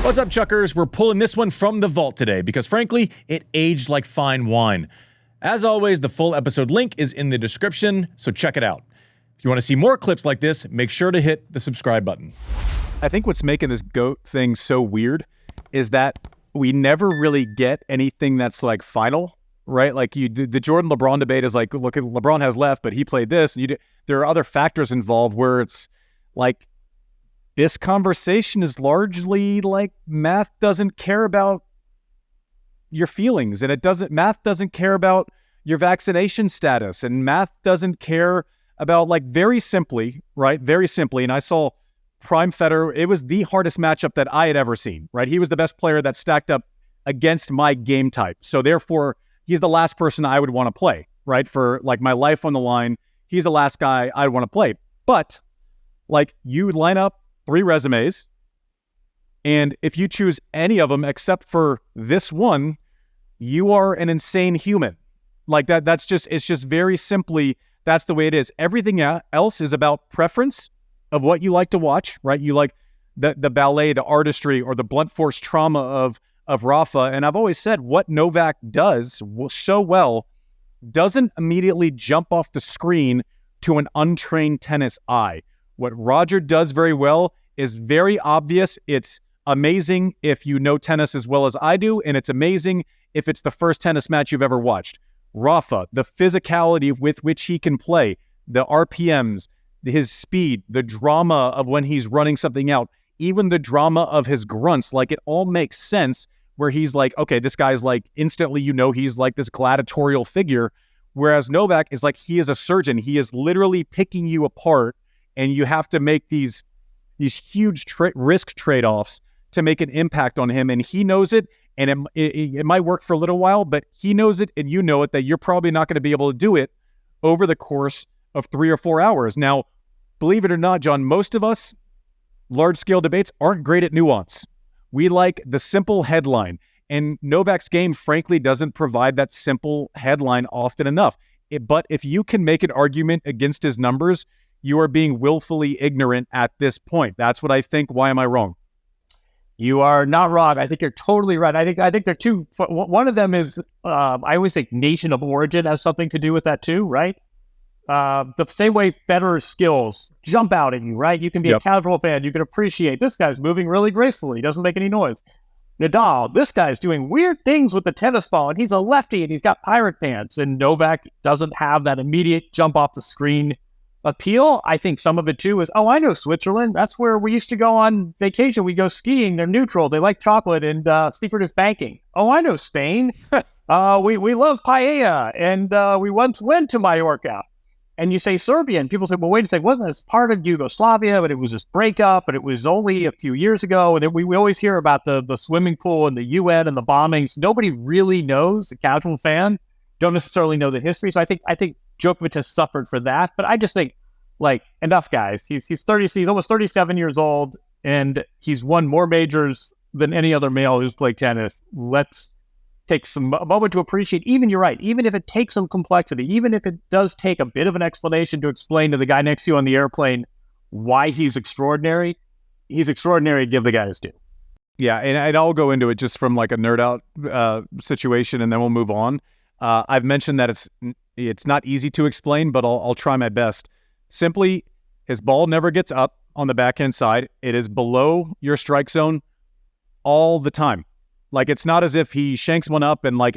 What's up, Chuckers? We're pulling this one from the vault today because, frankly, it aged like fine wine. As always, the full episode link is in the description, so check it out. If you want to see more clips like this, make sure to hit the subscribe button. I think what's making this GOAT thing so weird is that we never really get anything that's like final, right? Like the Jordan-LeBron debate is like, look, LeBron has left, but he played this. And there are other factors involved where it's like, this conversation is largely like math doesn't care about your feelings, and math doesn't care about your vaccination status, and math doesn't care about, like, very simply, right? Very simply. And I saw Prime Federer. It was the hardest matchup that I had ever seen, right? He was the best player that stacked up against my game type. So therefore, he's the last person I would want to play, right? For like my life on the line, he's the last guy I'd want to play. But like, you line up 3 resumes, and if you choose any of them except for this one, you are an insane human. Like it's just very simply, that's the way it is. Everything else is about preference of what you like to watch, right? You like the ballet, the artistry, or the blunt force trauma of Rafa. And I've always said what Novak does so well doesn't immediately jump off the screen to an untrained tennis eye. What Roger does very well is very obvious. It's amazing if you know tennis as well as I do, and it's amazing if it's the first tennis match you've ever watched. Rafa, the physicality with which he can play, the RPMs, his speed, the drama of when he's running something out, even the drama of his grunts, like it all makes sense where he's like, okay, this guy's like instantly, he's like this gladiatorial figure. Whereas Novak is like, he is a surgeon. He is literally picking you apart, and you have to make these huge risk trade-offs to make an impact on him. And he knows it, and it might work for a little while, but he knows it and you know it, that you're probably not going to be able to do it over the course of 3 or 4 hours. Now, believe it or not, John, most of us, large-scale debates aren't great at nuance. We like the simple headline. And Novak's game, frankly, doesn't provide that simple headline often enough. But if you can make an argument against his numbers, you are being willfully ignorant at this point. That's what I think. Why am I wrong? You are not wrong. I think you're totally right. I think there are two. One of them is, I always think nation of origin has something to do with that too, right? The same way Federer's skills jump out at you, right? You can be a casual fan. You can appreciate this guy's moving really gracefully. He doesn't make any noise. Nadal, this guy's doing weird things with the tennis ball, and he's a lefty, and he's got pirate pants. And Novak doesn't have that immediate jump off the screen appeal. I think some of it too is, I know Switzerland. That's where we used to go on vacation. We go skiing. They're neutral. They like chocolate, and secret is banking. I know Spain. We love paella, and we once went to Mallorca. And you say Serbia, and people say, well, wait a second, wasn't this part of Yugoslavia? But it was this breakup, but it was only a few years ago. And we always hear about the swimming pool and the UN and the bombings. Nobody really knows. The casual fan don't necessarily know the history. So I think Djokovic has suffered for that. But I just think, like, enough, guys. He's almost 37 years old, and he's won more majors than any other male who's played tennis. Let's take a moment to appreciate, you're right, even if it takes some complexity, even if it does take a bit of an explanation to explain to the guy next to you on the airplane why he's extraordinary, give the guy his due. Yeah, and I'll go into it just from like a nerd out situation, and then we'll move on. I've mentioned that it's not easy to explain, but I'll try my best. Simply, his ball never gets up on the backhand side. It is below your strike zone all the time. Like, it's not as if he shanks one up and like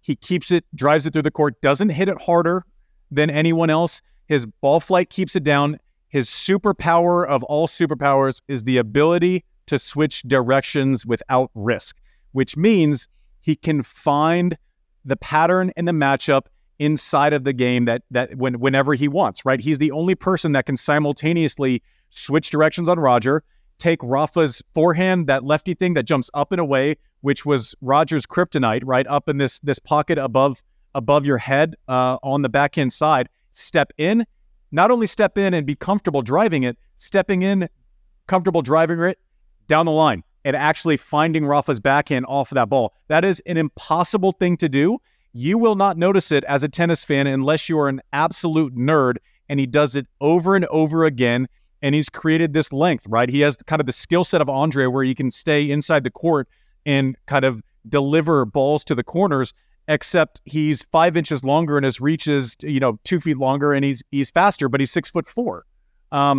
he keeps it, drives it through the court, doesn't hit it harder than anyone else. His ball flight keeps it down. His superpower of all superpowers is the ability to switch directions without risk, which means he can find the pattern and the matchup inside of the game that whenever he wants, right? He's the only person that can simultaneously switch directions on Roger, take Rafa's forehand, that lefty thing that jumps up and away, which was Roger's kryptonite, right? Up in this pocket above your head on the backhand side, step in, not only step in and be comfortable driving it, stepping in, comfortable driving it down the line and actually finding Rafa's backhand off of that ball. That is an impossible thing to do. You will not notice it as a tennis fan unless you are an absolute nerd, and he does it over and over again. and he's created this length, right? He has kind of the skill set of Andre where he can stay inside the court and kind of deliver balls to the corners, except he's 5 inches longer and his reach is, 2 feet longer, and he's faster, but he's 6'4".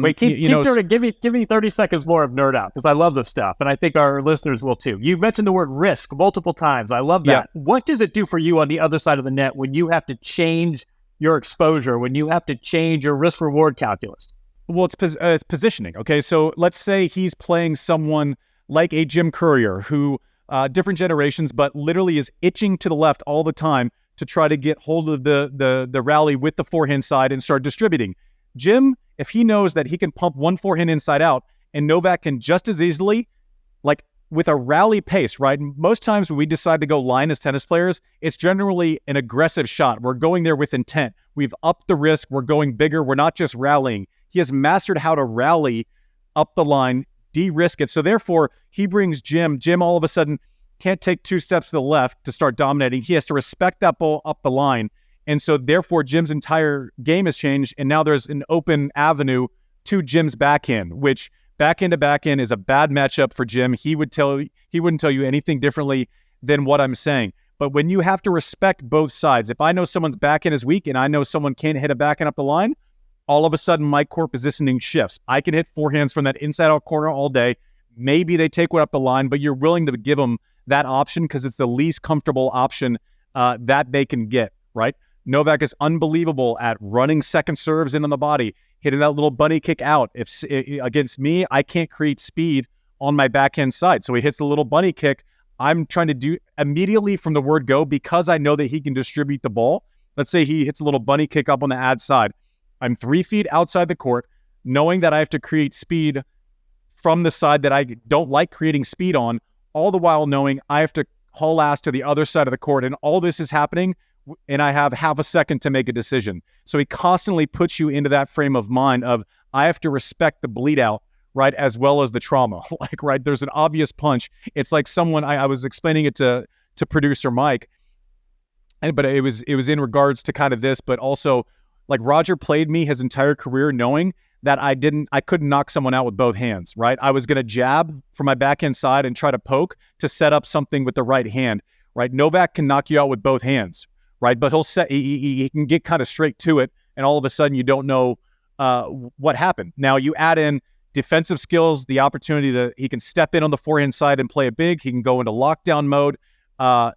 Wait, keep give me 30 seconds more of nerd out, because I love this stuff, and I think our listeners will too. You mentioned the word risk multiple times. I love that. Yeah. What does it do for you on the other side of the net when you have to change your exposure, when you have to change your risk-reward calculus? Well, it's positioning. Okay, so let's say he's playing someone like a Jim Courier, who different generations, but literally is itching to the left all the time to try to get hold of the rally with the forehand side and start distributing. Jim, if he knows that he can pump one forehand inside out, and Novak can just as easily, like with a rally pace, right? Most times when we decide to go line as tennis players, it's generally an aggressive shot. We're going there with intent. We've upped the risk. We're going bigger. We're not just rallying. He has mastered how to rally up the line, de-risk it. So therefore, he brings Jim. Jim all of a sudden can't take 2 steps to the left to start dominating. He has to respect that ball up the line. And so therefore, Jim's entire game has changed, and now there's an open avenue to Jim's backhand, which backhand to backhand is a bad matchup for Jim. He wouldn't tell you anything differently than what I'm saying. But when you have to respect both sides, if I know someone's backhand is weak and I know someone can't hit a backhand up the line, all of a sudden my court positioning shifts. I can hit forehands from that inside out corner all day. Maybe they take one up the line, but you're willing to give them that option because it's the least comfortable option that they can get, right? Novak is unbelievable at running second serves in on the body, hitting that little bunny kick out. If against me, I can't create speed on my backhand side. So he hits the little bunny kick. I'm trying to do immediately from the word go, because I know that he can distribute the ball. Let's say he hits a little bunny kick up on the ad side. I'm 3 feet outside the court, knowing that I have to create speed from the side that I don't like creating speed on, all the while knowing I have to haul ass to the other side of the court. And all this is happening, and I have half a second to make a decision. So he constantly puts you into that frame of mind of, I have to respect the bleed out, right, as well as the trauma. Like, right, there's an obvious punch. It's like someone, I was explaining it to producer Mike, but it was in regards to kind of this, but also like Roger played me his entire career knowing that I couldn't knock someone out with both hands, right? I was going to jab from my backhand side and try to poke to set up something with the right hand, right? Novak can knock you out with both hands, right? But he can get kind of straight to it, and all of a sudden you don't know what happened. Now you add in defensive skills, the opportunity he can step in on the forehand side and play it big. He can go into lockdown mode.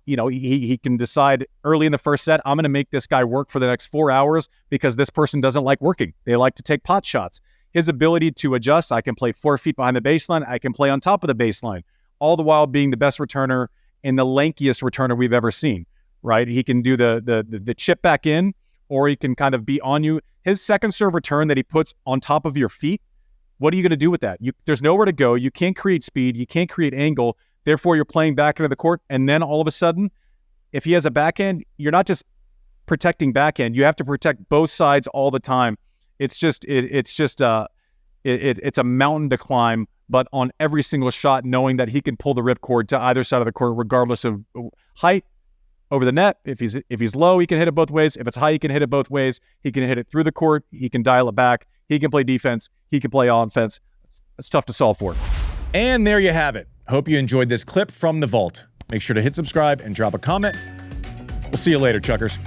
He can decide early in the first set, I'm going to make this guy work for the next 4 hours because this person doesn't like working. They like to take pot shots. His ability to adjust, I can play 4 feet behind the baseline. I can play on top of the baseline, all the while being the best returner and the lankiest returner we've ever seen, right? He can do the chip back in, or he can kind of be on you. His second serve return that he puts on top of your feet, what are you going to do with that? There's nowhere to go. You can't create speed. You can't create angle. Therefore, you're playing back into the court, and then all of a sudden, if he has a backhand, you're not just protecting backhand. You have to protect both sides all the time. It's a mountain to climb, but on every single shot, knowing that he can pull the ripcord to either side of the court, regardless of height over the net. If he's low, he can hit it both ways. If it's high, he can hit it both ways. He can hit it through the court. He can dial it back. He can play defense. He can play offense. It's tough to solve for. And there you have it. Hope you enjoyed this clip from the vault. Make sure to hit subscribe and drop a comment. We'll see you later, Chuckers.